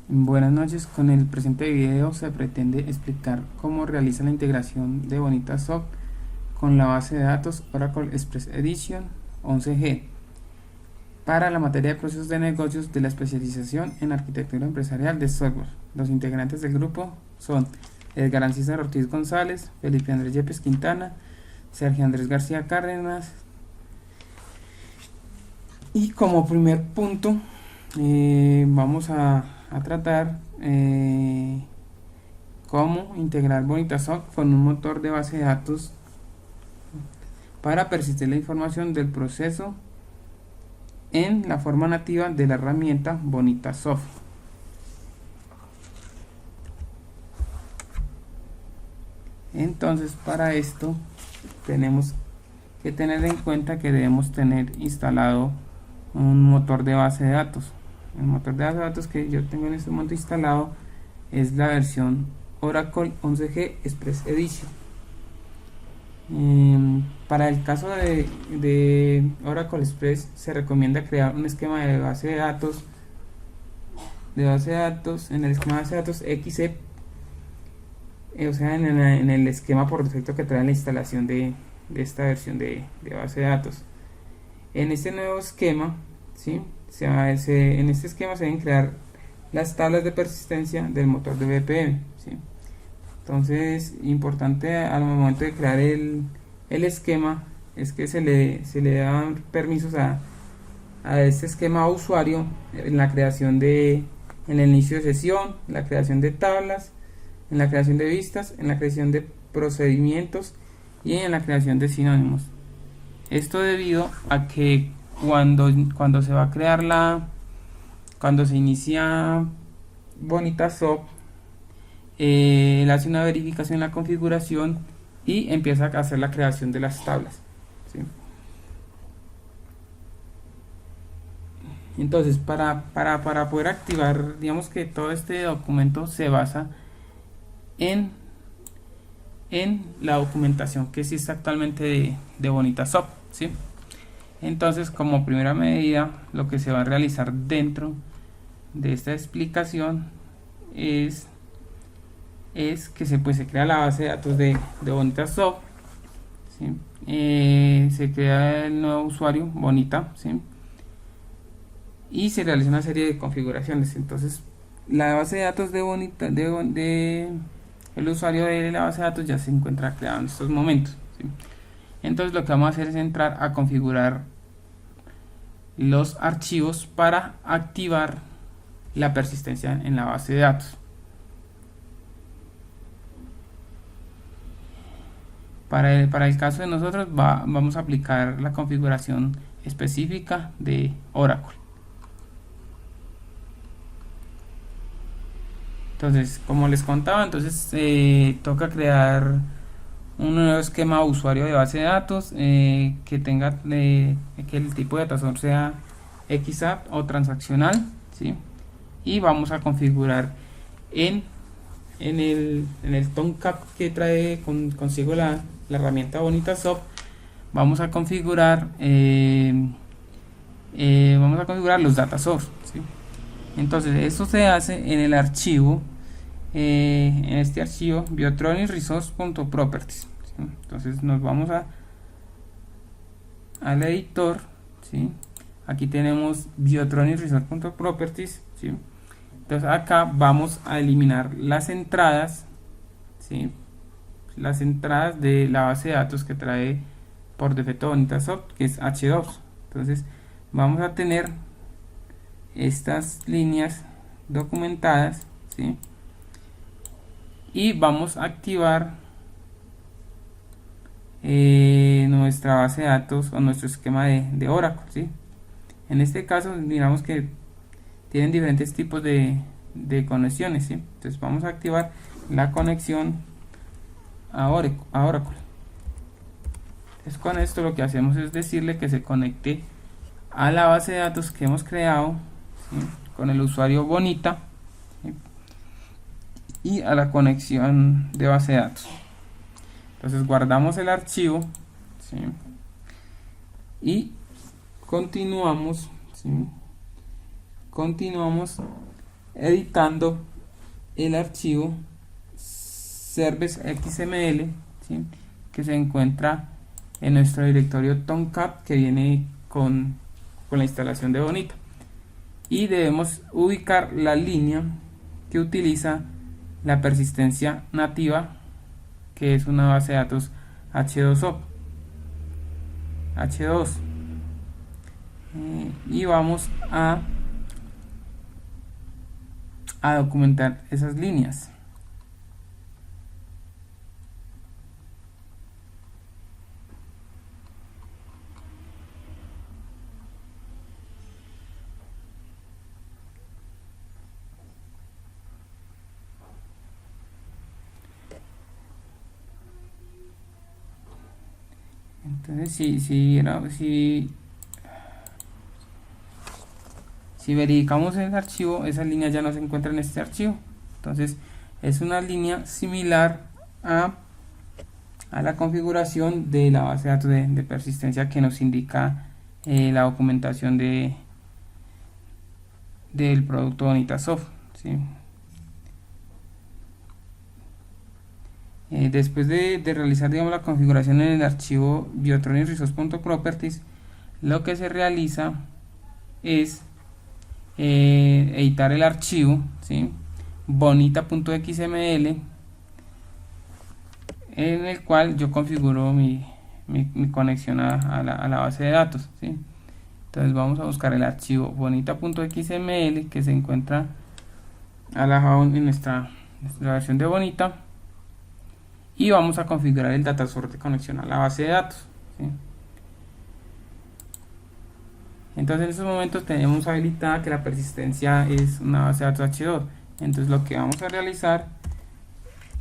Buenas noches, con el presente video se pretende explicar cómo realiza la integración de Bonitasoft con la base de datos Oracle Express Edition 11G para la materia de procesos de negocios de la especialización en arquitectura empresarial de software. Los integrantes del grupo son Edgar César Ortiz González, Felipe Andrés Yepes Quintana, Sergio Andrés García Cárdenas. Y como primer punto vamos a tratar cómo integrar Bonitasoft con un motor de base de datos para persistir la información del proceso en la forma nativa de la herramienta Bonitasoft. Entonces, para esto tenemos que tener en cuenta que debemos tener instalado un motor de base de datos. El motor de base de datos que yo tengo en este momento instalado es la versión Oracle 11G Express Edition. Para el caso de Oracle Express se recomienda crear un esquema de base de datos en el esquema de base de datos XE, o sea, en el esquema por defecto que trae la instalación de esta versión de base de datos. En este nuevo esquema, ¿sí? En este esquema se deben crear las tablas de persistencia del motor de BPM, ¿sí? Entonces, importante al momento de crear el esquema es que se le dan permisos a este esquema usuario en la creación en el inicio de sesión, la creación de tablas, en la creación de vistas, en la creación de procedimientos y en la creación de sinónimos. Esto debido a que cuando se va a crear cuando se inicia Bonitasoft, él hace una verificación en la configuración y empieza a hacer la creación de las tablas, ¿sí? Entonces, para poder activar, digamos que todo este documento se basa en la documentación que existe actualmente de Bonitasoft, ¿sí? Entonces, como primera medida, lo que se va a realizar dentro de esta explicación es que se crea la base de datos de Bonitasoft, ¿sí? Se crea el nuevo usuario Bonita, ¿sí? Y se realiza una serie de configuraciones. Entonces, la base de datos de Bonita, el usuario de la base de datos ya se encuentra creado en estos momentos, ¿sí? Entonces, lo que vamos a hacer es entrar a configurar los archivos para activar la persistencia en la base de datos. Para el caso de nosotros vamos a aplicar la configuración específica de Oracle. Entonces, como les contaba, entonces toca crear un nuevo esquema usuario de base de datos que tenga que el tipo de datos sea XAP o transaccional, ¿sí? Y vamos a configurar en el Tomcat que trae consigo la herramienta Bonitasoft. Vamos a configurar los data source, ¿sí? Entonces esto se hace en el archivo en este archivo biotronicresource.properties, ¿sí? Entonces nos vamos al editor, ¿sí? Aquí tenemos biotronicresource.properties, ¿sí? Entonces acá vamos a eliminar las entradas, ¿sí? Las entradas de la base de datos que trae por defecto Bonitasoft, que es H2. Entonces vamos a tener estas líneas documentadas, ¿sí? Y vamos a activar nuestra base de datos o nuestro esquema de Oracle, ¿sí? En este caso, miramos que tienen diferentes tipos de conexiones, ¿sí? Entonces vamos a activar la conexión a Oracle. Entonces con esto lo que hacemos es decirle que se conecte a la base de datos que hemos creado, ¿sí? Con el usuario Bonita, ¿sí? Y a la conexión de base de datos. Entonces guardamos el archivo, ¿sí? Y continuamos, ¿sí? Continuamos editando el archivo service.xml, ¿sí?, que se encuentra en nuestro directorio Tomcat, que viene con la instalación de Bonita, y debemos ubicar la línea que utiliza la persistencia nativa, que es una base de datos H2O, H2, y vamos a documentar esas líneas. Entonces si verificamos el archivo, esa línea ya no se encuentra en este archivo. Entonces es una línea similar a la configuración de la base de datos de persistencia que nos indica la documentación del producto Bonitasoft, ¿sí? Después de realizar, digamos, la configuración en el archivo biotronic-resource.properties, lo que se realiza es editar el archivo, ¿sí?, bonita.xml, en el cual yo configuro mi conexión a la base de datos, ¿sí? Entonces vamos a buscar el archivo bonita.xml, que se encuentra alojado en nuestra versión de Bonita, y vamos a configurar el datasort de conexión a la base de datos, ¿sí? Entonces en estos momentos tenemos habilitada que la persistencia es una base de datos H2. Entonces lo que vamos a realizar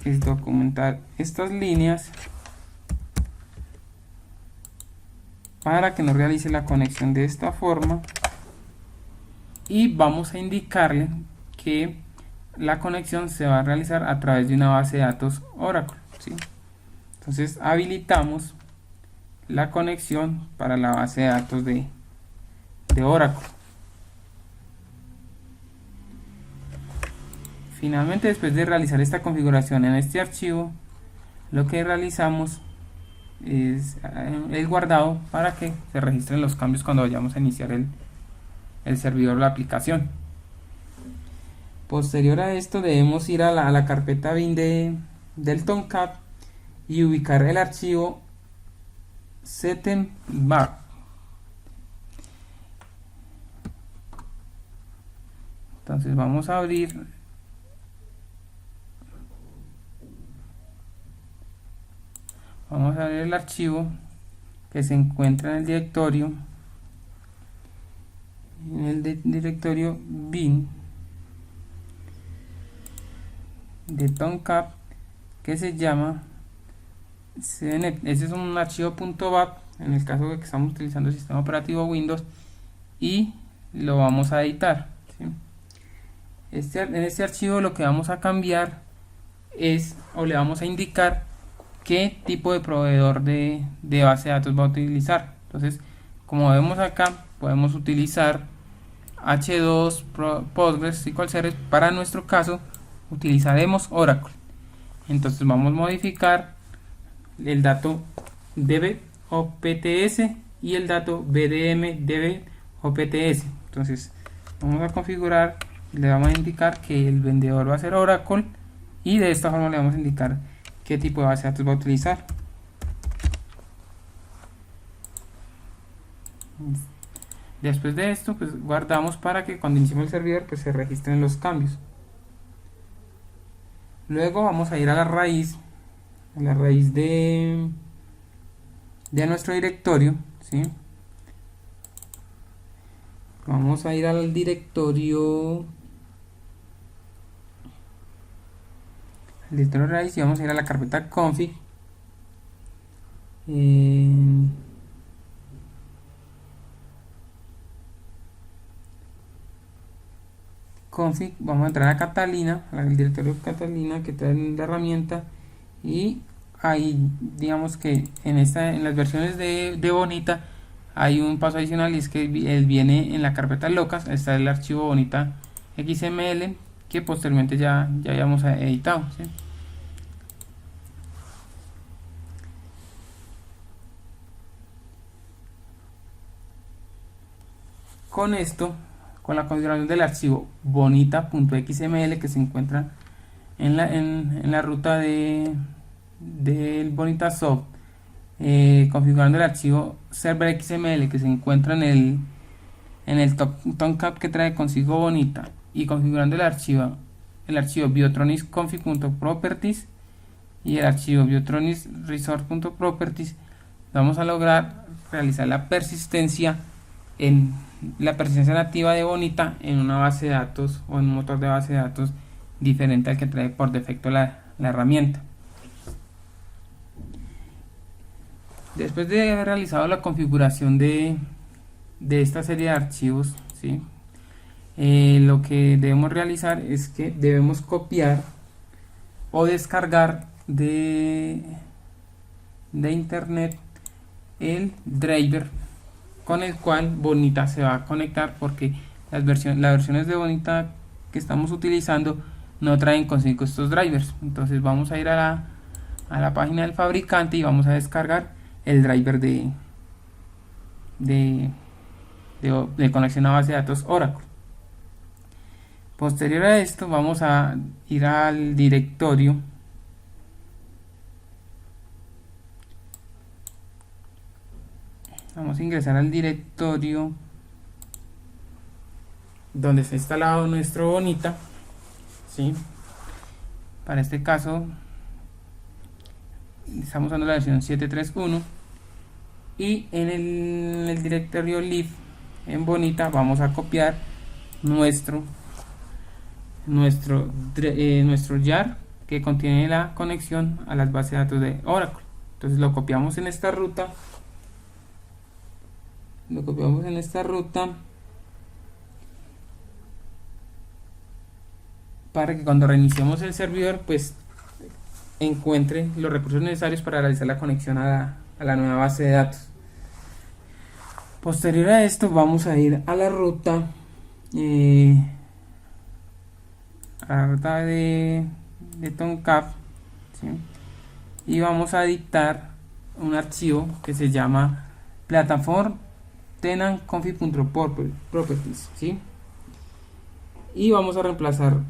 es documentar estas líneas para que nos realice la conexión de esta forma, y vamos a indicarle que la conexión se va a realizar a través de una base de datos Oracle, ¿sí? Entonces habilitamos la conexión para la base de datos de Oracle. Finalmente, después de realizar esta configuración en este archivo, lo que realizamos es el guardado para que se registren los cambios cuando vayamos a iniciar el servidor o la aplicación. Posterior a esto debemos ir a la carpeta bin del Tomcat y ubicar el archivo settembar. Entonces vamos a abrir el archivo que se encuentra en el directorio bin de Tomcat, que se llama cnet. Ese es un archivo .bat en el caso de que estamos utilizando el sistema operativo Windows, y lo vamos a editar, ¿sí? En este archivo lo que vamos a cambiar es, o le vamos a indicar qué tipo de proveedor de base de datos va a utilizar. Entonces, como vemos acá, podemos utilizar H2, Postgres, SQL Server. Para nuestro caso utilizaremos Oracle. Entonces vamos a modificar el dato db opts y el dato bdm db opts. Entonces vamos a configurar, le vamos a indicar que el vendedor va a ser Oracle, y de esta forma le vamos a indicar qué tipo de base de datos va a utilizar. Después de esto, pues guardamos para que cuando iniciemos el servidor pues se registren los cambios. Luego vamos a ir a la raíz de nuestro directorio, ¿sí? Vamos a ir al directorio raíz y vamos a ir a la carpeta config. Config, vamos a entrar a Catalina, al directorio Catalina que trae la herramienta, y ahí digamos que en las versiones de Bonita hay un paso adicional, y es que él viene en la carpeta locas. Está el archivo Bonita XML que posteriormente ya habíamos editado, ¿sí? Con esto, con la configuración del archivo bonita.xml que se encuentra en la ruta del Bonita Soft, configurando el archivo server XML que se encuentra en el Tomcat que trae consigo Bonita, y configurando el archivo biotronics.config.properties y el archivo biotronics.resource.properties, vamos a lograr realizar la persistencia nativa de Bonita en una base de datos o en un motor de base de datos diferente al que trae por defecto la herramienta. Después de haber realizado la configuración de esta serie de archivos, ¿sí? Lo que debemos realizar es que debemos copiar o descargar de internet el driver con el cual Bonita se va a conectar, porque las versiones de Bonita que estamos utilizando no traen consigo estos drivers. Entonces vamos a ir a la página del fabricante y vamos a descargar el driver de conexión a base de datos Oracle. Posterior a esto vamos a ir al directorio vamos a ingresar al directorio donde está instalado nuestro Bonita, ¿sí? Para este caso estamos usando la versión 7.3.1 y en el directorio lib en Bonita vamos a copiar nuestro jar que contiene la conexión a las bases de datos de Oracle. Entonces lo copiamos en esta ruta, para que cuando reiniciemos el servidor pues encuentre los recursos necesarios para realizar la conexión a la nueva base de datos. Posterior a esto vamos a ir a la ruta de Tomcat, ¿sí? Y vamos a dictar un archivo que se llama platform tenant config.properties, ¿sí? Y vamos a reemplazar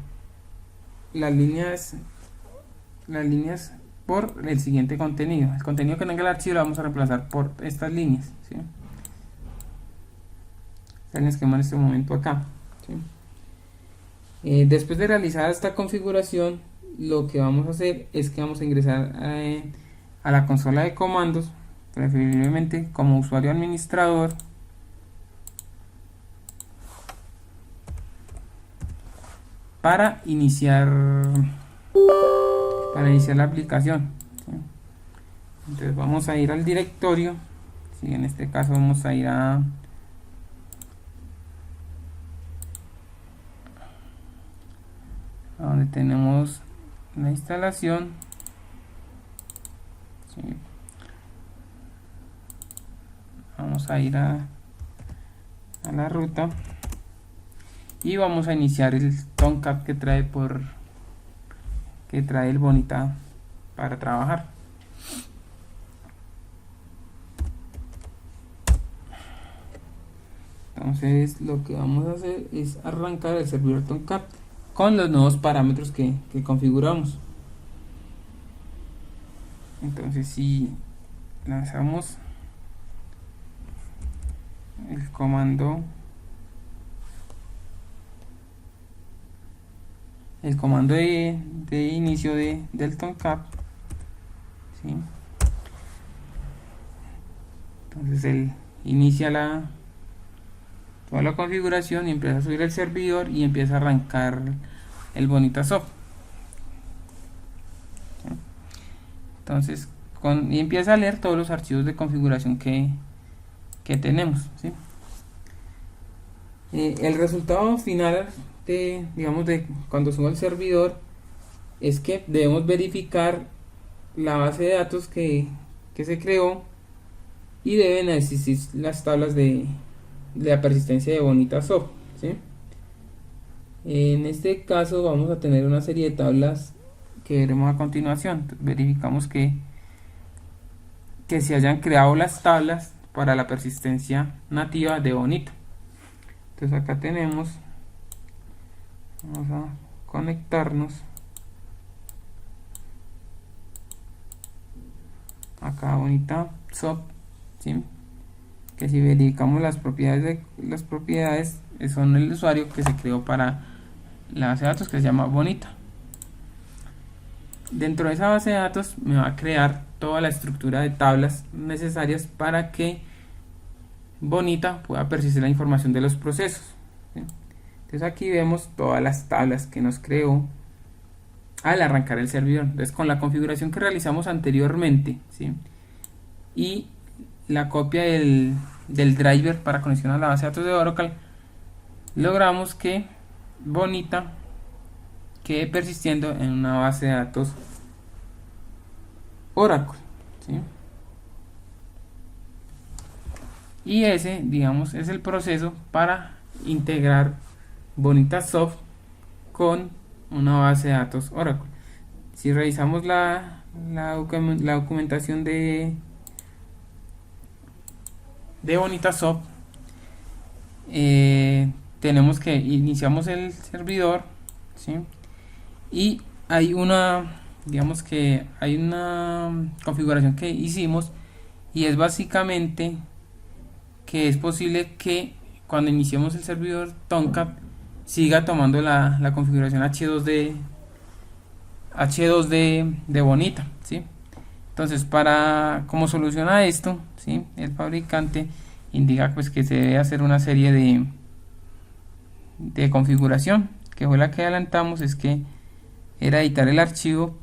las líneas por el siguiente contenido. El contenido que tenga el archivo lo vamos a reemplazar por estas líneas, ¿sí? Está en el esquema en este momento acá, ¿sí? Después de realizar esta configuración, lo que vamos a hacer es que vamos a ingresar a la consola de comandos, preferiblemente como usuario administrador, para iniciar la aplicación, ¿sí? Entonces vamos a ir al directorio, ¿sí? En este caso vamos a ir a donde tenemos la instalación, ¿sí? Vamos a ir a la ruta y vamos a iniciar el Tomcat que trae el Bonita para trabajar. Entonces lo que vamos a hacer es arrancar el servidor Tomcat con los nuevos parámetros que configuramos. Entonces si lanzamos el comando de inicio del Tomcat, ¿sí? Entonces él inicia toda la configuración y empieza a subir el servidor y empieza a arrancar el Bonita Soft, ¿sí? Entonces y empieza a leer todos los archivos de configuración que tenemos, ¿sí? El resultado final de cuando suba el servidor es que debemos verificar la base de datos que se creó y deben existir las tablas de la persistencia de Bonita Soft, ¿sí? En este caso vamos a tener una serie de tablas que veremos a continuación. Entonces, verificamos que se hayan creado las tablas para la persistencia nativa de Bonita. Entonces acá tenemos, vamos a conectarnos acá a Bonita Soft, ¿sí? Que si verificamos las propiedades son el usuario que se creó para la base de datos, que se llama Bonita. Dentro de esa base de datos me va a crear toda la estructura de tablas necesarias para que Bonita pueda persistir la información de los procesos, ¿sí? Entonces aquí vemos todas las tablas que nos creó al arrancar el servidor. Entonces con la configuración que realizamos anteriormente, ¿sí? Y la copia del driver para conexión a la base de datos de Oracle, logramos que Bonita quede persistiendo en una base de datos Oracle, ¿sí? Y ese, digamos, es el proceso para integrar Bonita Soft con una base de datos Oracle. Si revisamos la documentación de Bonita Soft, tenemos que iniciamos el servidor, ¿sí? Y hay una, digamos que hay una configuración que hicimos, y es básicamente que es posible que cuando iniciemos el servidor Tomcat siga tomando la configuración H2 de Bonita, ¿sí? Entonces, como soluciona esto, ¿sí? El fabricante indica pues que se debe hacer una serie de configuración, que fue la que adelantamos, es que era editar el archivo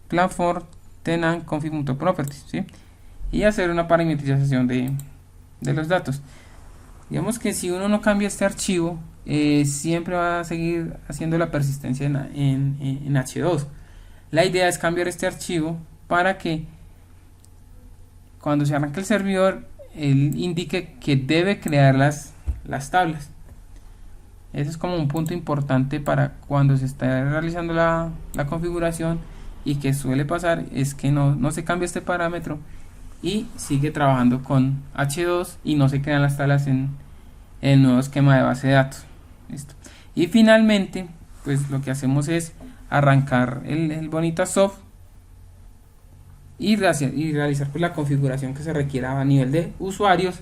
platform tenant config.properties, ¿sí? Y hacer una parametrización de los datos. Digamos que si uno no cambia este archivo, siempre va a seguir haciendo la persistencia en H2. La idea es cambiar este archivo para que cuando se arranque el servidor, él indique que debe crear las tablas. Ese es como un punto importante para cuando se está realizando la configuración, y que suele pasar es que no se cambia este parámetro y sigue trabajando con H2 y no se crean las tablas en el nuevo esquema de base de datos. ¿Listo? Y finalmente, pues lo que hacemos es arrancar el Bonita Soft y realizar pues la configuración que se requiera a nivel de usuarios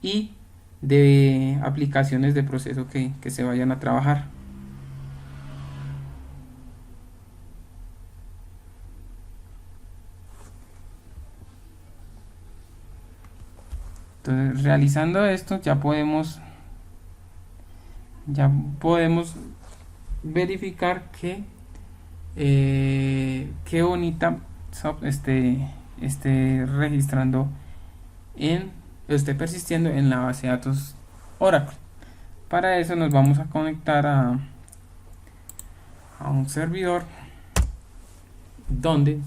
y de aplicaciones de proceso que se vayan a trabajar. Entonces, realizando esto ya podemos verificar que Bonita Soft esté registrando esté persistiendo en la base de datos Oracle. Para eso nos vamos a conectar a un servidor donde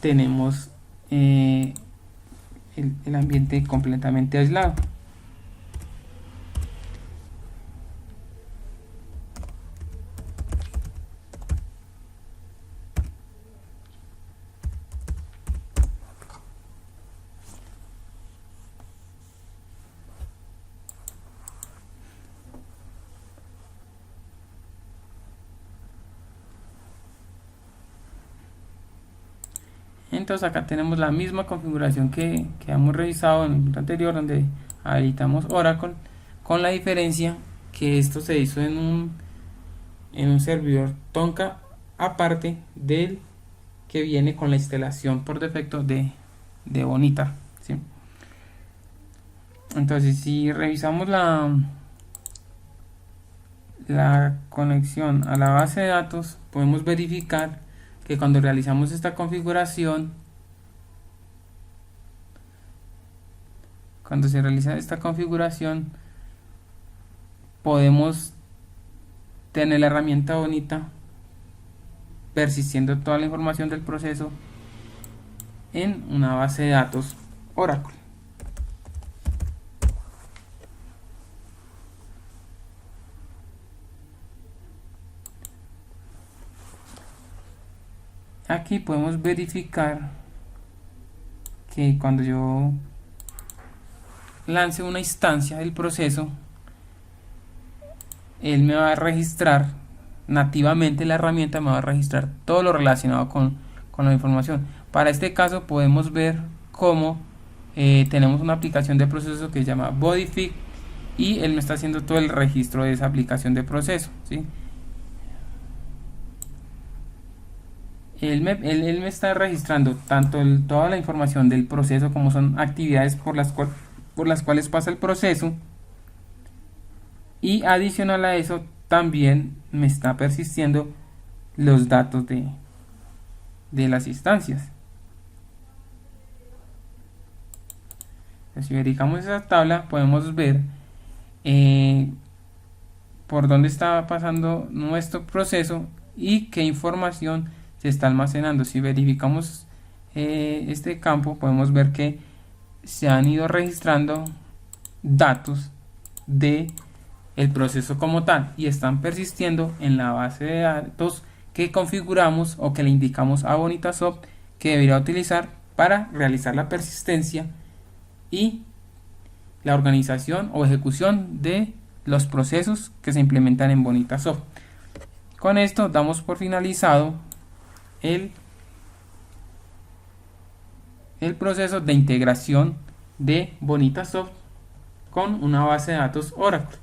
tenemos el ambiente completamente aislado. Entonces acá tenemos la misma configuración que hemos revisado en el punto anterior, donde habilitamos Oracle, con la diferencia que esto se hizo en un servidor Tomcat aparte del que viene con la instalación por defecto de Bonita, ¿sí? Entonces, si revisamos la conexión a la base de datos, podemos verificar que cuando realizamos esta configuración, cuando se realiza esta configuración, podemos tener la herramienta Bonita persistiendo toda la información del proceso en una base de datos Oracle. aquí podemos verificar que cuando yo lance una instancia del proceso, él me va a registrar nativamente, la herramienta me va a registrar todo lo relacionado con la información. Para este caso podemos ver cómo tenemos una aplicación de proceso que se llama Bodyfig y él me está haciendo todo el registro de esa aplicación de proceso, ¿sí? Él me está registrando tanto toda la información del proceso, como son actividades por las cuales pasa el proceso, y adicional a eso también me está persistiendo los datos de las instancias. Si verificamos esa tabla podemos ver por dónde está pasando nuestro proceso y qué información se está almacenando. Si verificamos este campo podemos ver que se han ido registrando datos de el proceso como tal y están persistiendo en la base de datos que configuramos o que le indicamos a Bonitasoft que debería utilizar para realizar la persistencia y la organización o ejecución de los procesos que se implementan en Bonitasoft. Con esto damos por finalizado el proceso de integración de Bonitasoft con una base de datos Oracle.